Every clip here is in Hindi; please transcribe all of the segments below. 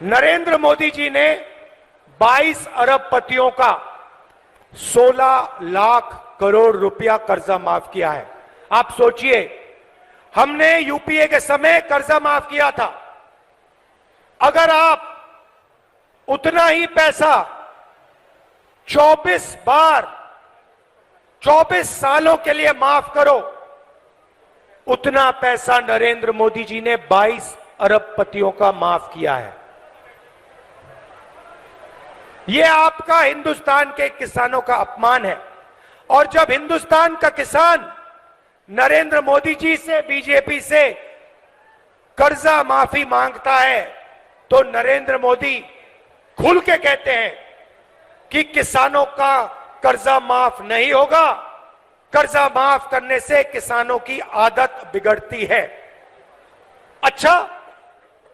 नरेंद्र मोदी जी ने 22 अरबपतियों का 16 लाख करोड़ रुपया कर्जा माफ किया है। आप सोचिए, हमने यूपीए के समय कर्जा माफ किया था। अगर आप उतना ही पैसा 24 सालों के लिए माफ करो, उतना पैसा नरेंद्र मोदी जी ने 22 अरबपतियों का माफ किया है। यह आपका हिंदुस्तान के किसानों का अपमान है। और जब हिंदुस्तान का किसान नरेंद्र मोदी जी से, बीजेपी से कर्जा माफी मांगता है, तो नरेंद्र मोदी खुल के कहते हैं कि किसानों का कर्जा माफ नहीं होगा, कर्जा माफ करने से किसानों की आदत बिगड़ती है। अच्छा,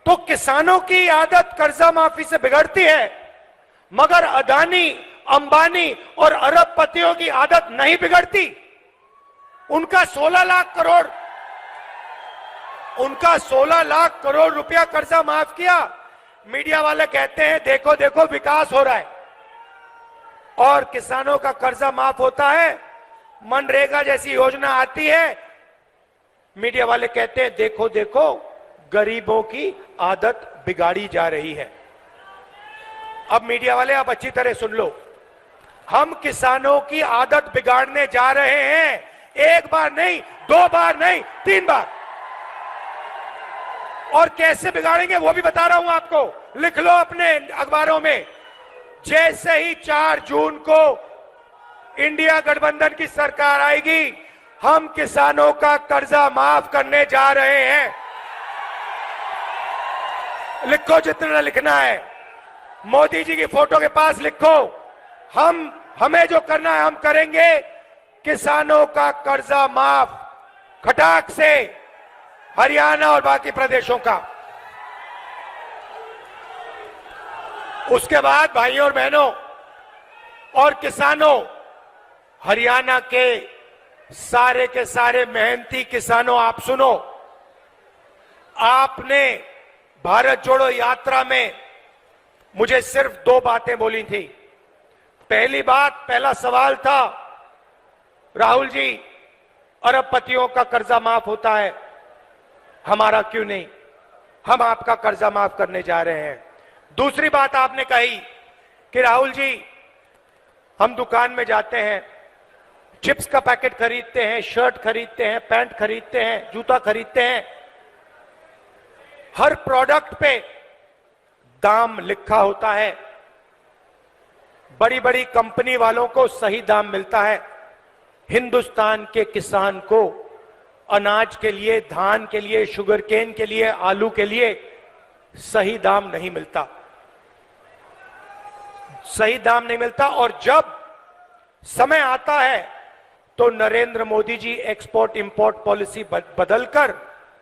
तो किसानों की आदत कर्जा माफी से बिगड़ती है, मगर अदानी, अंबानी और अरबपतियों की आदत नहीं बिगड़ती। उनका 16 लाख करोड़ रुपया कर्जा माफ किया। मीडिया वाले कहते हैं देखो देखो विकास हो रहा है, और किसानों का कर्जा माफ होता है। मनरेगा जैसी योजना आती है, मीडिया वाले कहते हैं देखो देखो गरीबों की आदत बिगाड़ी जा रही है। अब मीडिया वाले, आप अच्छी तरह सुन लो, हम किसानों की आदत बिगाड़ने जा रहे हैं। एक बार नहीं, 2 बार नहीं, 3 बार। और कैसे बिगाड़ेंगे वो भी बता रहा हूं आपको, लिख लो अपने अखबारों में। जैसे ही 4 जून को इंडिया गठबंधन की सरकार आएगी, हम किसानों का कर्जा माफ करने जा रहे हैं। लिखो जितना लिखना है, मोदी जी की फोटो के पास लिखो। हमें जो करना है हम करेंगे। किसानों का कर्जा माफ खटाक से, हरियाणा और बाकी प्रदेशों का। उसके बाद भाइयों और बहनों और किसानों, हरियाणा के सारे मेहनती किसानों, आप सुनो। आपने भारत जोड़ो यात्रा में मुझे सिर्फ 2 बातें बोली थी। पहला सवाल था, राहुल जी, अरबपतियों का कर्जा माफ होता है, हमारा क्यों नहीं? हम आपका कर्जा माफ करने जा रहे हैं। दूसरी बात आपने कही कि राहुल जी, हम दुकान में जाते हैं, चिप्स का पैकेट खरीदते हैं, शर्ट खरीदते हैं, पैंट खरीदते हैं, जूता खरीदते हैं, हर प्रोडक्ट पे दाम लिखा होता है। बड़ी बड़ी कंपनी वालों को सही दाम मिलता है, हिंदुस्तान के किसान को अनाज के लिए, धान के लिए, शुगर केन के लिए, आलू के लिए सही दाम नहीं मिलता। सही दाम नहीं मिलता। और जब समय आता है तो Narendra Modi ji export import policy बदलकर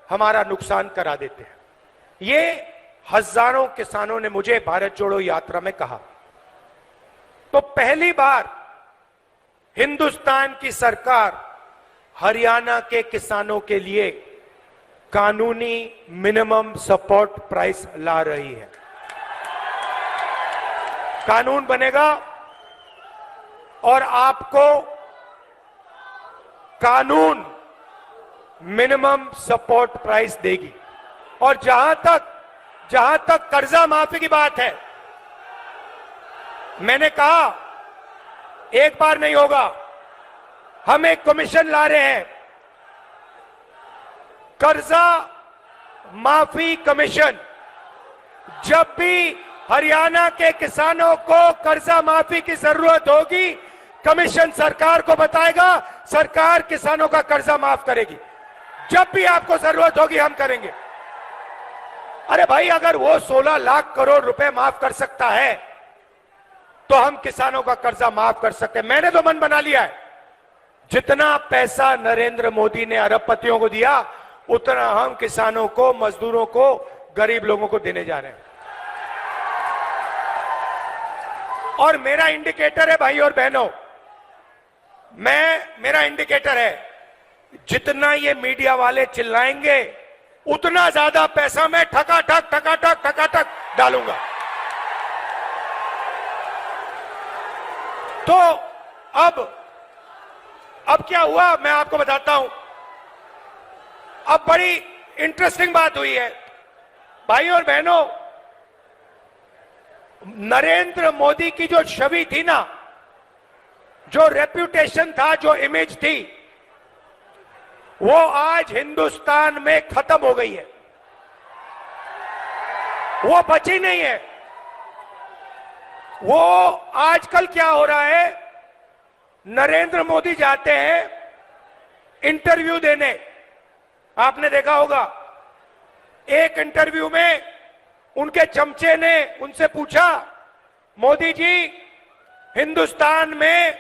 हमारा नुकसान करा देते हैं। ये हजारों किसानों ने मुझे भारत जोड़ो यात्रा में कहा। तो पहली बार हिंदुस्तान की सरकार हरियाणा के किसानों के लिए कानूनी मिनिमम सपोर्ट प्राइस ला रही है। कानून बनेगा और आपको कानून मिनिमम सपोर्ट प्राइस देगी। और जहां तक कर्जा माफी की बात है, मैंने कहा एक बार नहीं होगा, हम एक कमीशन ला रहे हैं, कर्जा माफी कमीशन। जब भी हरियाणा के किसानों को कर्जा माफी की जरूरत होगी, कमीशन सरकार को बताएगा, सरकार किसानों का कर्जा माफ करेगी। जब भी आपको जरूरत होगी हम करेंगे। अरे भाई, अगर वो 16 लाख करोड़ रुपए माफ कर सकता है तो हम किसानों का कर्जा माफ कर सकते हैं। मैंने तो मन बना लिया है, जितना पैसा नरेंद्र मोदी ने अरबपतियों को दिया, उतना हम किसानों को, मजदूरों को, गरीब लोगों को देने जा रहे हैं। और मेरा इंडिकेटर है भाई और बहनों, मेरा इंडिकेटर है, जितना ये मीडिया वाले चिल्लाएंगे उतना ज्यादा पैसा मैं ठकाठक डालूंगा। तो अब क्या हुआ मैं आपको बताता हूं। अब बड़ी इंटरेस्टिंग बात हुई है भाइयों और बहनों। नरेंद्र मोदी की जो छवि थी ना, जो रेप्यूटेशन था, जो इमेज थी, वो आज हिंदुस्तान में खत्म हो गई है, वो बची नहीं है। वो आजकल क्या हो रहा है, नरेंद्र मोदी जाते हैं इंटरव्यू देने, आपने देखा होगा एक इंटरव्यू में उनके चमचे ने उनसे पूछा, मोदी जी हिंदुस्तान में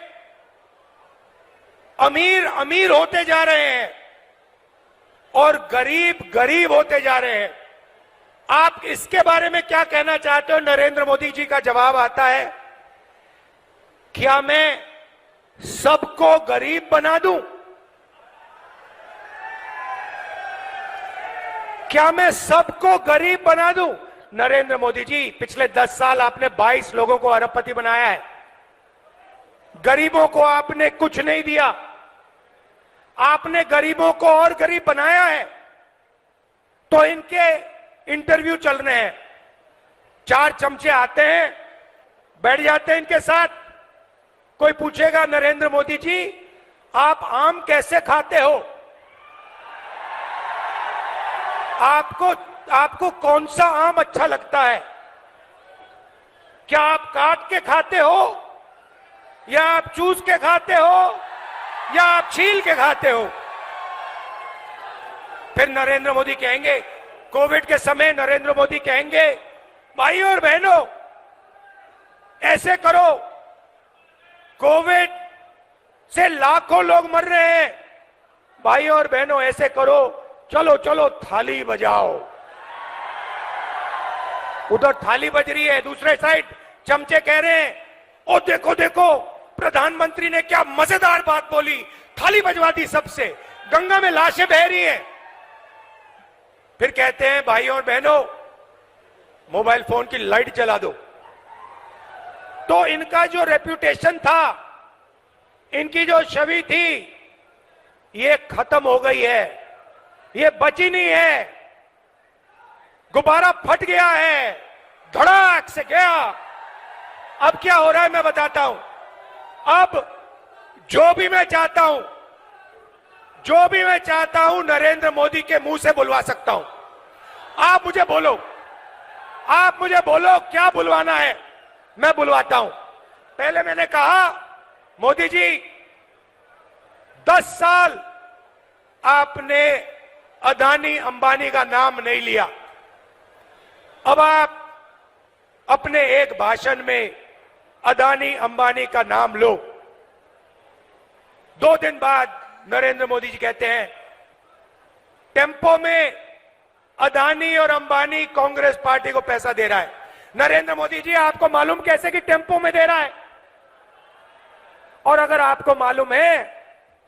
अमीर अमीर होते जा रहे हैं और गरीब गरीब होते जा रहे हैं, आप इसके बारे में क्या कहना चाहते हो? नरेंद्र मोदी जी का जवाब आता है, क्या मैं सबको गरीब बना दूं? क्या मैं सबको गरीब बना दूं? नरेंद्र मोदी जी, पिछले 10 साल आपने 22 लोगों को अरबपति बनाया है, गरीबों को आपने कुछ नहीं दिया, आपने गरीबों को और गरीब बनाया है। तो इनके इंटरव्यू चल रहे हैं, 4 चमचे आते हैं, बैठ जाते हैं इनके साथ, कोई पूछेगा नरेंद्र मोदी जी आप आम कैसे खाते हो, आपको कौन सा आम अच्छा लगता है, क्या आप काट के खाते हो या आप चूस के खाते हो या आप छील के खाते हो? फिर नरेंद्र मोदी कहेंगे, कोविड के समय नरेंद्र मोदी कहेंगे, भाइयों और बहनों ऐसे करो, कोविड से लाखों लोग मर रहे हैं, भाइयों और बहनों ऐसे करो, चलो चलो थाली बजाओ। उधर थाली बज रही है, दूसरे साइड चमचे कह रहे हैं, ओ देखो देखो प्रधानमंत्री ने क्या मजेदार बात बोली, थाली बजवा दी सबसे, गंगा में लाशें बह रही हैं। फिर कहते हैं भाइयों और बहनों मोबाइल फोन की लाइट जला दो। तो इनका जो रेप्यूटेशन था, इनकी जो छवि थी, ये खत्म हो गई है, ये बची नहीं है, गुब्बारा फट गया है, धड़ाक से गया। अब क्या हो रहा है मैं बताता हूं। अब जो भी मैं चाहता हूं नरेंद्र मोदी के मुंह से बुलवा सकता हूं। आप मुझे बोलो क्या बुलवाना है, मैं बुलवाता हूं। पहले मैंने कहा मोदी जी 10 साल आपने अदानी अंबानी का नाम नहीं लिया, अब आप अपने एक भाषण में अदानी अंबानी का नाम लो। 2 दिन बाद नरेंद्र मोदी जी कहते हैं टेम्पो में अदानी और अंबानी कांग्रेस पार्टी को पैसा दे रहा है। नरेंद्र मोदी जी आपको मालूम कैसे कि टेम्पो में दे रहा है? और अगर आपको मालूम है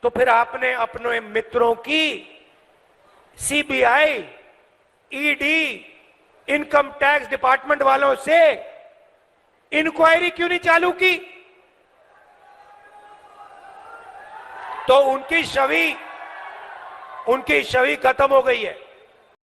तो फिर आपने अपने मित्रों की CBI, ED, income tax department वालों से इंक्वायरी क्यों नहीं चालू की? तो उनकी छवि खत्म हो गई है।